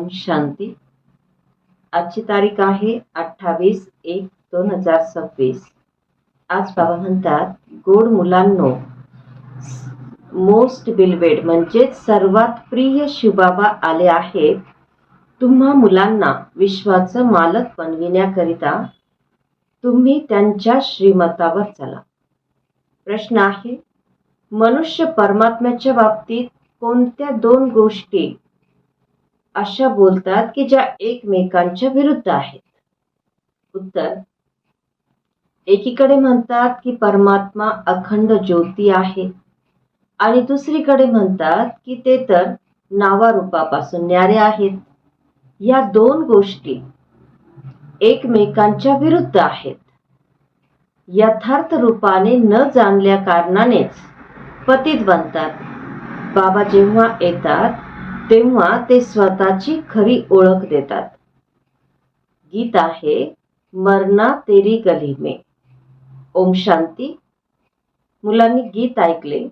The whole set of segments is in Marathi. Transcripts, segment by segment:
ओम शांती. आजची तारीख आहे 28/1/2026. आज बाबा म्हणतात, गोड मुलांनो, मोस्ट बिलवेड म्हणजे सर्वात प्रिय शिवबाबा आले आहेत. तुम्हा मुलांना विश्वाचं मालक बनविण्याकरिता तुम्ही त्यांच्या श्रीमतावर चला. प्रश्न आहे, मनुष्य परमात्म्याच्या बाबतीत कोणत्या दोन गोष्टी अशा बोलतात की ज्या एकमेकांच्या विरुद्ध आहेत? उत्तर, एकीकडे म्हणतात की परमात्मा अखंड ज्योती आहे आणि दुसरीकडे म्हणतात की ते तर नावारूपापासून न्यारे आहेत. या दोन गोष्टी एकमेकांच्या विरुद्ध आहेत. यथार्थ रूपाने न जाणल्या कारणानेच पतित बनतात. बाबा जेव्हा येतात तेव्हा ते स्वतःची खरी ओळख देतात. गीत आहे, मरना तेरी गली में. ओम शांती. मुलांनी गीत ऐकले.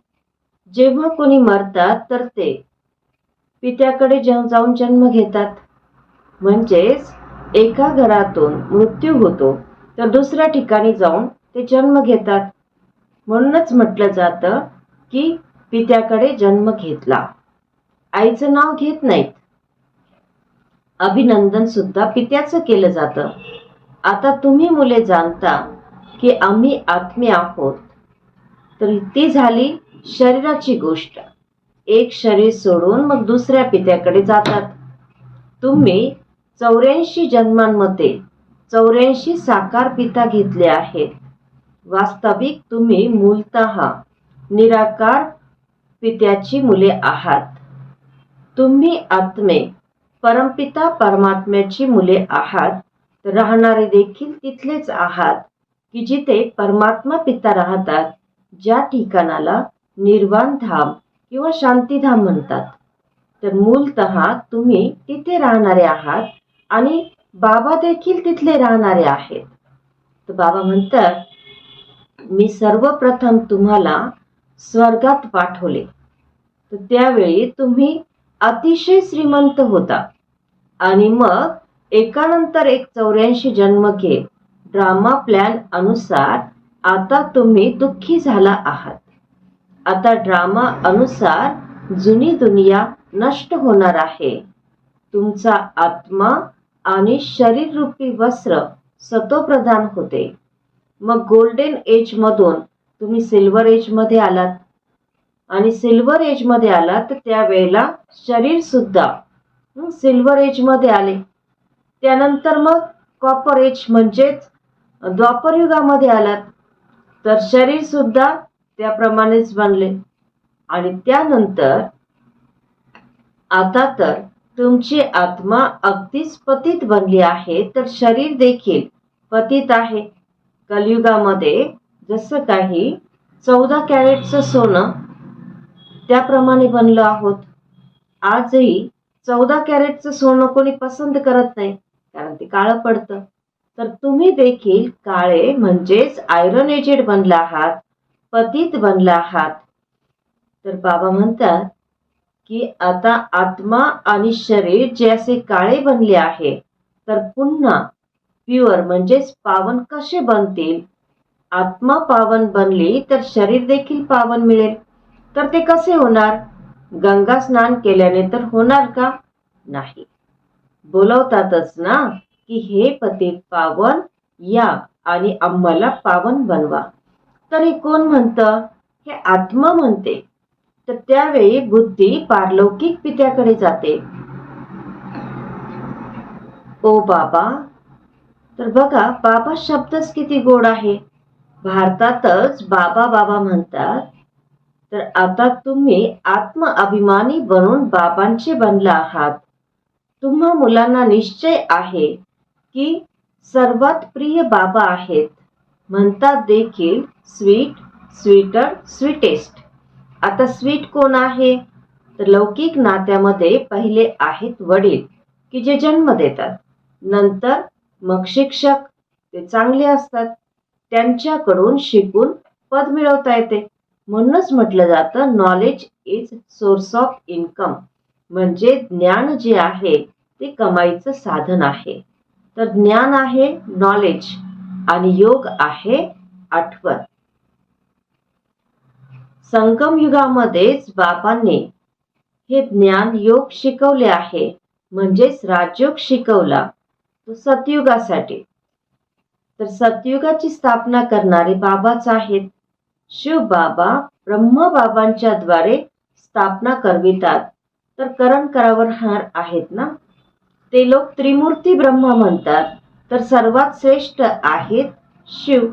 जेव्हा कोणी मरतात तर ते पित्याकडे जाऊन जन्म घेतात. म्हणजेच एका घरातून मृत्यू होतो तर दुसऱ्या ठिकाणी जाऊन ते जन्म घेतात. म्हणूनच म्हटलं जातं की पित्याकडे जन्म घेतला. आईचं नाव घेत नाहीत. अभिनंदन सुद्धा पित्याचं केलं जातं. आता तुम्ही मुले जाणता की आम्ही आत्मे आहोत, तर ती झाली शरीराची गोष्ट. एक शरीर सोडून मग दुसऱ्या पित्याकडे जातात. तुम्ही 84 जन्मांमध्ये 84 साकार पिता घेतले आहेत. वास्तविक तुम्ही मूलतः निराकार पित्याची मुले आहात. तुम्ही आत्मे परमपिता परमात्म्याची मुले आहात. राहणारे देखील तिथलेच आहात की जिथे परमात्मा पिता राहतात, ज्या ठिकाणाला निर्वाण धाम किंवा शांतीधाम म्हणतात. तर मूलतः तुम्ही तिथे राहणारे आहात आणि बाबा देखील तिथले राहणारे आहेत. तर बाबा म्हणतात, मी सर्वप्रथम तुम्हाला स्वर्गात पाठवले, तर त्यावेळी तुम्ही अतिशय श्रीमंत होता आणि मग एकानंतर एक 84 जन्म घेत ड्रामा प्लॅन अनुसार आता तुम्ही दुःखी झाला आहात. आता ड्रामा अनुसार जुनी दुनिया नष्ट होणार आहे. तुमचा आत्मा आणि शरीर रूपी वस्त्र सतोप्रधान होते. मग गोल्डन एज मधून तुम्ही सिल्वर एज मध्ये आलात आणि सिल्वर एज मध्ये आलात तर त्यावेळेला शरीर सुद्धा सिल्वर एज मध्ये आले. त्यानंतर मग कॉपर एज म्हणजेच द्वापर युगामध्ये आलात, तर शरीर सुद्धा त्याप्रमाणेच बनले. आणि त्यानंतर आता तर तुमची आत्मा अगदीच पतित बनली आहे, तर शरीर देखील पतित आहे. कलियुगामध्ये जसं काही 14 कॅरेटचं सोनं त्याप्रमाणे बनलं आहोत. आजही 14 कॅरेटचं सोनं कोणी पसंत करत नाही, कारण ते काळं पडतं. तर तुम्ही देखील काळे म्हणजेच आयरन एजेड बनला आहात, पतित बनला आहात. तर बाबा म्हणतात की आता आत्मा आणि शरीर जे असे काळे बनले आहे, तर पुन्हा प्युअर म्हणजेच पावन कसे बनतील? आत्मा पावन बनली तर शरीर देखील पावन मिळेल. तर ते कसे होणार? गंगा स्नान केल्याने तर होणार का? नाही. बोलवतातच ना की हे पतित पावन या आणि आम्हाला पावन बनवा. तर हे कोण म्हणतं? हे आत्मा म्हणते. तर त्यावेळी बुद्धी पारलौकिक पित्याकडे जाते. ओ बाबा. तर बघा, बाबा शब्दच किती गोड आहे. भारतातच बाबा बाबा म्हणतात. तर आता तुम्ही आत्म अभिमानी बनून बाबांचे बनला आहात. तुम्हा मुलांना निश्चय आहे की सर्वात प्रिय बाबा आहेत. म्हणतात देखील स्वीट, स्वीटर, स्वीटेस्ट. आता स्वीट कोण आहे? तर लौकिक नात्यामध्ये पहिले आहेत वडील की जे जन्म देतात. नंतर मग शिक्षक, ते चांगले असतात. त्यांच्याकडून शिकून पद मिळवता येते. म्हणूनच म्हटलं जातं knowledge is source of income. म्हणजे ज्ञान जे आहे ते कमाईचं साधन आहे. तर ज्ञान आहे नॉलेज आणि योग आहे आठवण. संगम युगामध्येच बाबांनी हे ज्ञान योग शिकवले आहे, म्हणजेच राजयोग शिकवला तो सतयुगासाठी. तर सतयुगाची स्थापना करणारे बाबाच आहेत. शिव बाबा ब्रह्म बाबांच्या द्वारे स्थापना करवितात. तर करण करावणार आहेत ना. ते लोक त्रिमूर्ती ब्रह्म म्हणतात. तर सर्वात श्रेष्ठ आहेत शिव.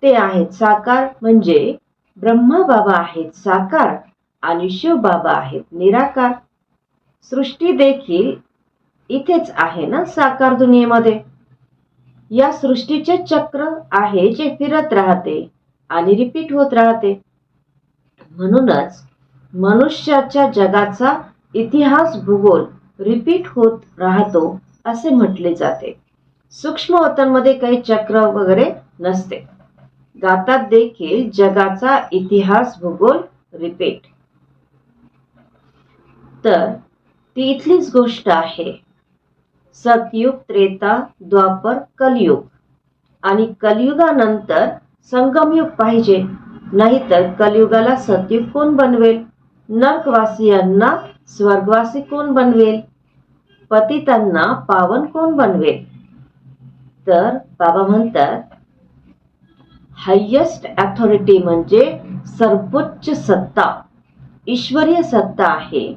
ते आहेत साकार, म्हणजे ब्रह्मा बाबा आहेत साकार आणि शिव बाबा आहेत निराकार. सृष्टी देखील इथेच आहे ना, साकार दुनियेमध्ये. या सृष्टीचे चक्र आहे जे फिरत राहते आणि रिपीट होत राहते. म्हणूनच मनुष्याच्या जगाचा इतिहास भूगोल रिपीट होत राहतो असे म्हटले जाते. सूक्ष्म वतनमध्ये काही चक्र वगैरे नसते. गातात देखील जगाचा इतिहास भूगोल रिपीट. तर ती इथलीच गोष्ट आहे. सतयुग, त्रेता, द्वापर, कलयुग. आणि कलयुगानंतर संगमयुग पाहिजे, नाहीतर कलयुगाला सतयुग कोण बनवेल? नरकवासियांना स्वर्गवासी कोण बनवेल? पतितांना पावन कोण बनवेल? तर बाबा म्हणतात हायेस्ट अथॉरिटी म्हणजे सर्वोच्च सत्ता, ईश्वरीय सत्ता आहे.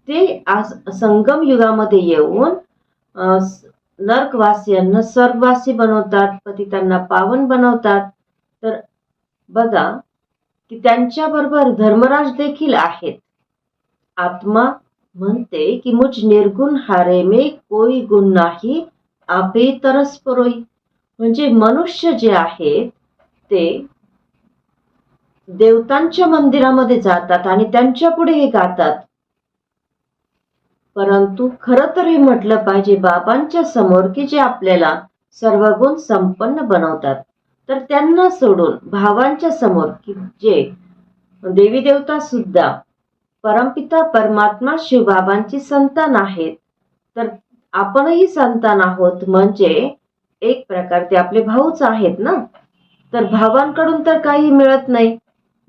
ते आज संगम युगामध्ये येऊन नरकवासियांना स्वर्गवासी बनवतात, पतितांना पावन बनवतात. तर बघा की त्यांच्या बरोबर धर्मराज देखील आहेत. आत्मा म्हणते की मुझ निर्गुण हारे में कोई गुण नाही, आपे तरस परोई. म्हणजे मनुष्य जे आहेत ते देवतांच्या मंदिरामध्ये जातात आणि त्यांच्या पुढे हे गातात. परंतु खरं तर हे म्हटलं पाहिजे बाबांच्या समोर की जे आपल्याला सर्व गुण संपन्न बनवतात. तर त्यांना सोडून भावांच्या समोर की जे देवी देवता सुद्धा परमपिता परमात्मा शिवबाबांची संतान आहेत. तर आपणही संतान आहोत, म्हणजे एक प्रकार ते आपले भाऊच आहेत ना. तर भावांकडून तर काही मिळत नाही.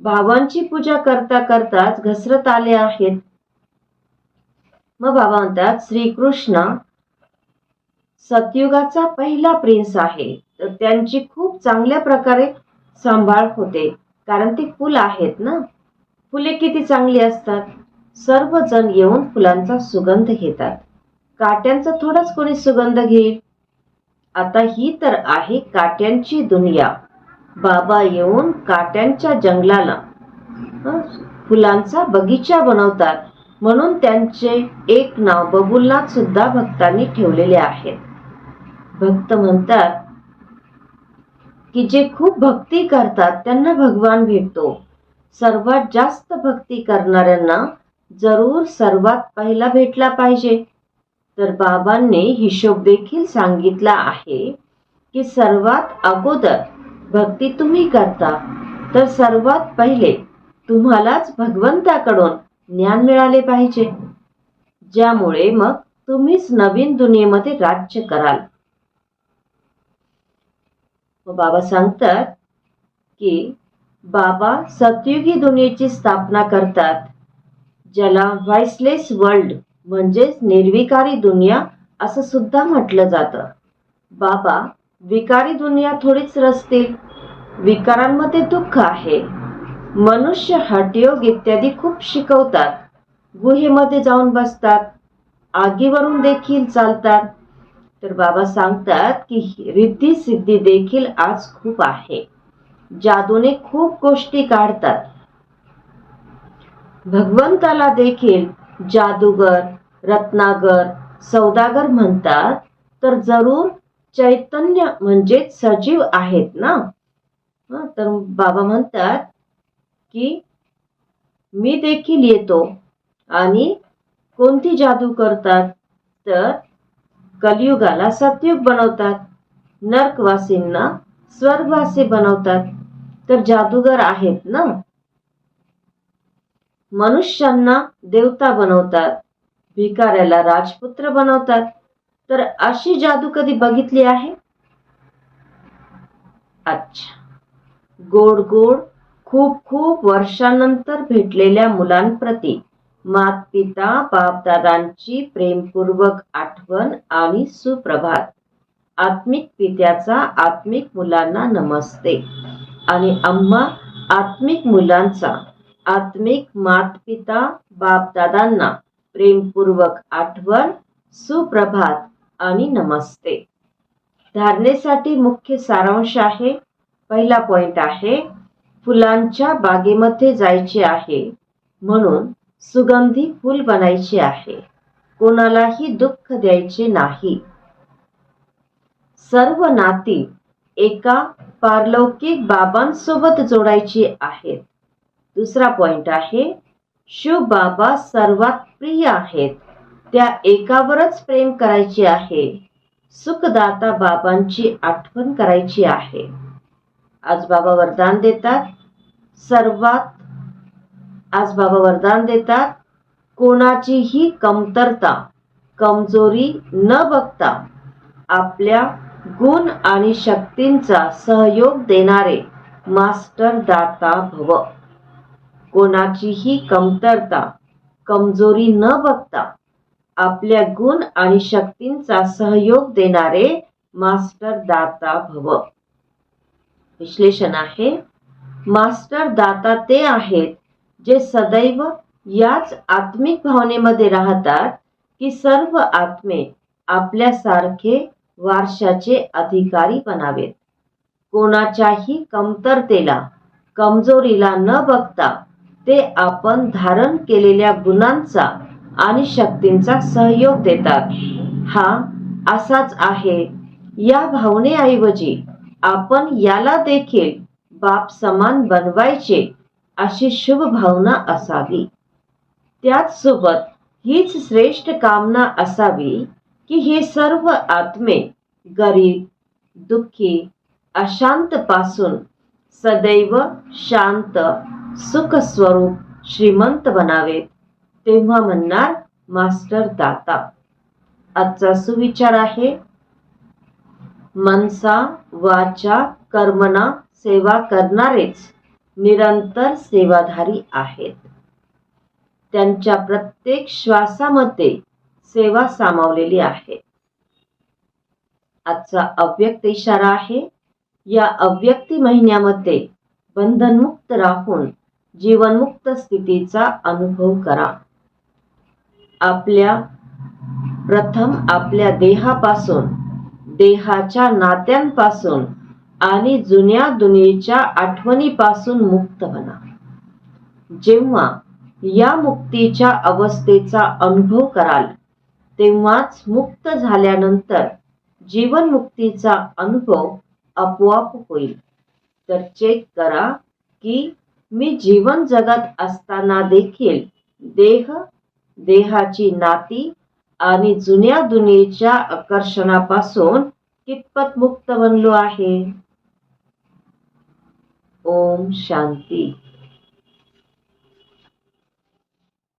भावांची पूजा करता करताच घसरत आले आहेत. मग बाबा म्हणतात श्रीकृष्ण सतयुगाचा पहिला प्रिन्स आहे. तर त्यांची खूप चांगल्या प्रकारे सांभाळ होते, कारण ती फुल आहेत ना. फुले किती चांगली असतात. सर्वजण येऊन फुलांचा सुगंध घेतात. काट्यांचा थोडाच कोणी सुगंध घेईल. आता ही तर आहे काट्यांची दुनिया. बाबा येऊन काट्यांच्या जंगलाला फुलांचा बगीचा बनवतात. म्हणून त्यांचे एक नाव बबुलनाथ सुद्धा भक्तांनी ठेवलेले आहेत. भक्त म्हणतात की जे खूप भक्ती करतात त्यांना भगवान भेटतो. सर्वात जास्त भक्ती करणाऱ्यांना जरूर सर्वात पहिला भेटला पाहिजे. तर बाबांनी हिशोब देखील सांगितला आहे की सर्वात अगोदर भक्ती तुम्ही करता, तर सर्वात पहिले तुम्हालाच भगवंताकडून ज्ञान मिळाले पाहिजे, ज्यामुळे मग तुम्हीच नवीन दुनियेमध्ये राज्य कराल. बाबा सांगतात की बाबा सतयुगी दुनियेची स्थापना करतात, ज्याला व्हॉइसलेस वर्ल्ड म्हणजेच निर्विकारी दुनिया असं सुद्धा म्हटलं जातं. बाबा विकारी दुनिया थोडीच रचतील. विकारांमध्ये दुःख आहे. मनुष्य हठयोग इत्यादी खूप शिकवतात. गुहेमध्ये जाऊन बसतात, आगीवरून देखील चालतात. तर बाबा सांगतात की रिद्धी सिद्धी देखील आज खूप आहे. जादूने खूप गोष्टी काढतात. भगवंताला देखील जादूगर, रत्नागर, सौदागर म्हणतात. तर जरूर चैतन्य म्हणजे सजीव आहेत ना. तर बाबा म्हणतात की मी देखील येतो. आणि कोणती जादू करतात? तर कलियुगाला सतयुग बनवतात, नरकवासींना स्वर्गवासी बनवतात. तर जादूगर आहेत ना. मनुष्यांना देवता बनवतात, भिकाऱ्याला राजपुत्र बनवतात. तर अशी जादू कधी बघितली आहे? अच्छा. गोड गोड खूप खूप वर्षांनंतर भेटलेल्या मुलांप्रती माता-पिता बाप-दादांची प्रेमपूर्वक आठवण आणि सुप्रभात. आत्मिक पित्याचा आत्मिक मुलांना नमस्ते आणि आम्हा आत्मिक मुलांचा आत्मिक माता-पिता बाप-दादांना प्रेमपूर्वक आठवण, सुप्रभात आणि नमस्ते. धारणेसाठी मुख्य सारांश आहे. पहिला पॉइंट आहे, फुलांच्या बागेमध्ये जायचे आहे म्हणून सुगंधी फूल बनायचे आहे. कोणालाही दुःख द्यायचे नाही. सर्व नाती एका पारलौकिक बाबांसोबत जोडायची आहेत. दुसरा पॉइंट आहे, शिव बाबा सर्वात प्रिय आहेत. त्या एकावरच प्रेम करायचे आहे. सुखदाता बाबांची आठवण करायची आहे. आज बाबा वरदान देतात, कोणाचीही कमतरता कमजोरी न बघता आपल्या गुण आणि शक्तींचा सहयोग देणारे मास्टर दाता भव. कोणाचीही कमतरता कमजोरी न बघता आपल्या गुण आणि शक्तींचा सहयोग देणारे मास्टर दाता भव. विश्लेषण आहे, मास्टर दाता ते आहेत जे सदैव याच आत्मिक भावनेमध्ये राहतात की सर्व आत्मे आपल्यासारखे वारशाचे अधिकारी बनावेत. कोणाच्याही कमतरतेला कमजोरीला न बघता ते आपण धारण केलेल्या गुणांचा आणि शक्तींचा सहयोग देतात. हा असाच आहे. या भावनेऐवजी आपण याला देखील बाप समान बनवायचे अशी शुभ भावना असावी. त्याचसोबत हीच श्रेष्ठ कामना असावी की हे सर्व आत्मे गरीब, दुःखी, अशांत पासून सदैव शांत, सुख स्वरूप श्रीमंत बनावेत. तेव्हा म्हणणार मास्टर दाता. आजचा सुविचार आहे, मनसा वाचा कर्मणा सेवा करणारेच निरंतर सेवाधारी आहेत. त्यांच्या प्रत्येक श्वासामध्ये सेवा सामावलेली आहे. आजचा अव्यक्त इशारा आहे, या अव्यक्ती महिन्यामध्ये बंधनमुक्त राहून जीवनमुक्त स्थितीचा अनुभव करा. प्रथम आपल्या देहापासून, देहाच्या नात्यांपासून आणि जुन्या दुनियेच्या आठवणीपासून मुक्त बना. जेव्हा या मुक्तीच्या अवस्थेचा अनुभव कराल तेव्हाच मुक्त झाल्यानंतर जीवनमुक्तीचा अनुभव आपोआप होईल. तर चेक करा की मी जीवन जगत असताना देखील देहाची नाती आणि जुन्या दुनियेच्या आकर्षणापासून कितपत मुक्त बनलो आहे. ओम शांती.